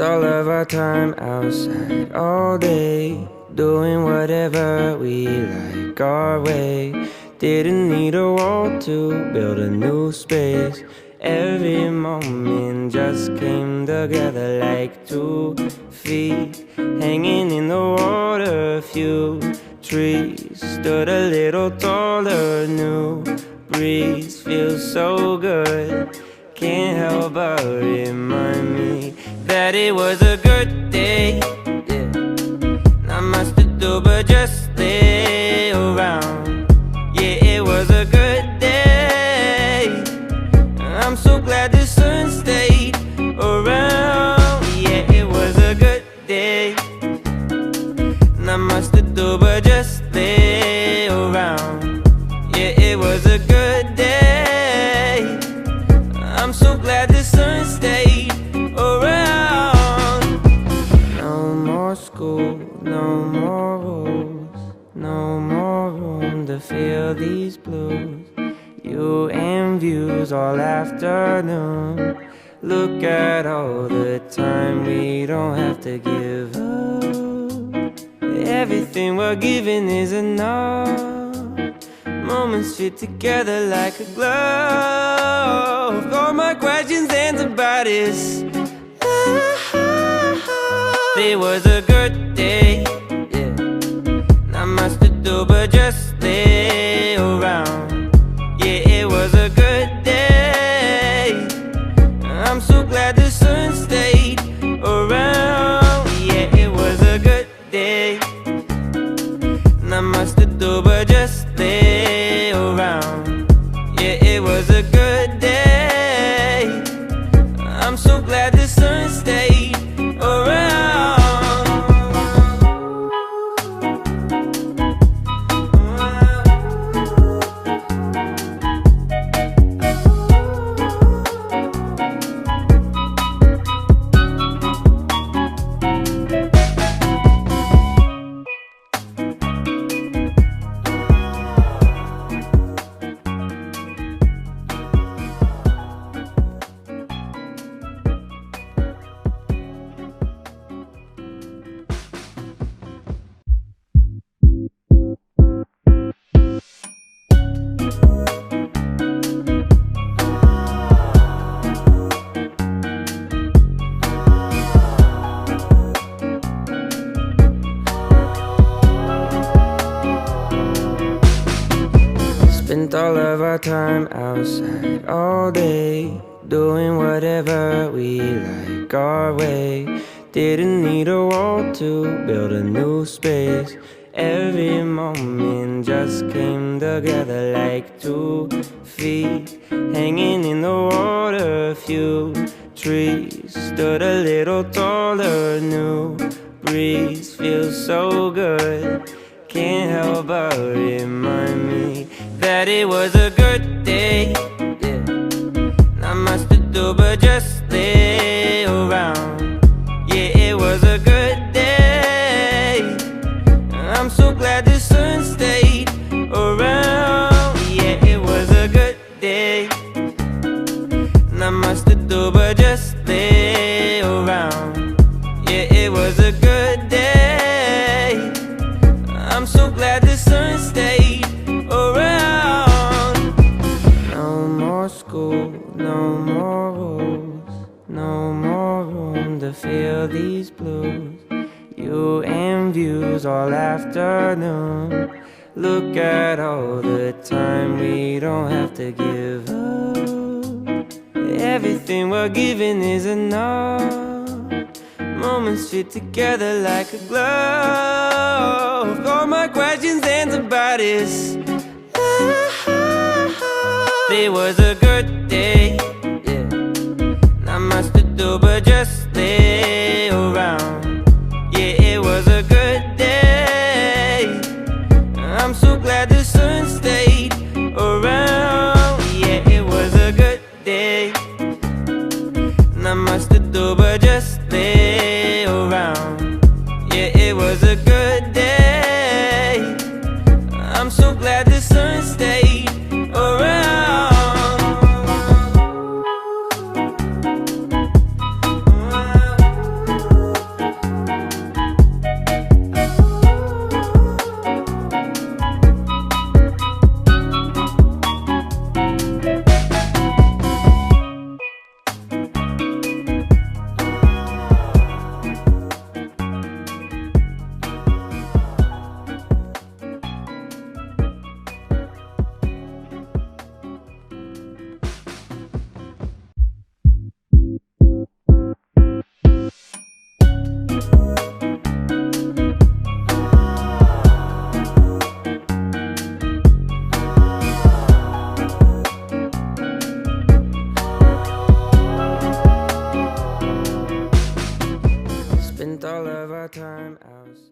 Spent all of our time outside all day, doing whatever we like our way. Didn't need a wall to build a new space. Every moment just came together like 2 feet hanging in the water. A few trees stood a little taller. New breeze feels so good. Can't help but remind me that it was a good day. Yeah. Not much to do but just lay around. Yeah, it was a good day. I'm so glad the sun stayed around. Yeah, it was a good day. Not much to do but just lay around. Yeah, it was a good day. I'm so glad the sun stayed around. No more school, no more rules, no more room to feel these blues. You and views all afternoon. Look at all the time we don't have to give up. Everything we're giving is enough. Moments fit together like a glove. All my questions answered by this. It was a good day. Yeah. Not much to do but just lay around. Yeah, it was a good day. I'm so glad the sun stayed around. Yeah, it was a good day. Not much to do but just lay around. Yeah, it was a good day. I'm so glad the sun stayed around. Spent all of our time outside all day, doing whatever we like our way. Didn't need a wall to build a new space. Every moment just came together like 2 feet hanging in the water. A few trees stood a little taller. New breeze feels so good. Can't help but remind me that it was a good day. Yeah. Not much to do but just lay around. Yeah, it was a good day. I'm so glad the sun stayed around. Yeah, it was a good day. Not much to do but just lay around. Yeah, it was a good day. I'm so glad the sun stayed around. No more school, no more rules, no more room to feel these blues. You and views all afternoon. Look at all the time we don't have to give up. Everything we're giving is enough. Moments fit together like a glove. All my questions answered by this. It was a good day. Yeah. Not much to do but just lay around. Yeah, it was a good day. I'm so glad the sun stayed around. Yeah, it was a good day. Not much to do but just lay around. Yeah, it was a good day. I'm so glad the sun stayed around. Spent all of our time outside.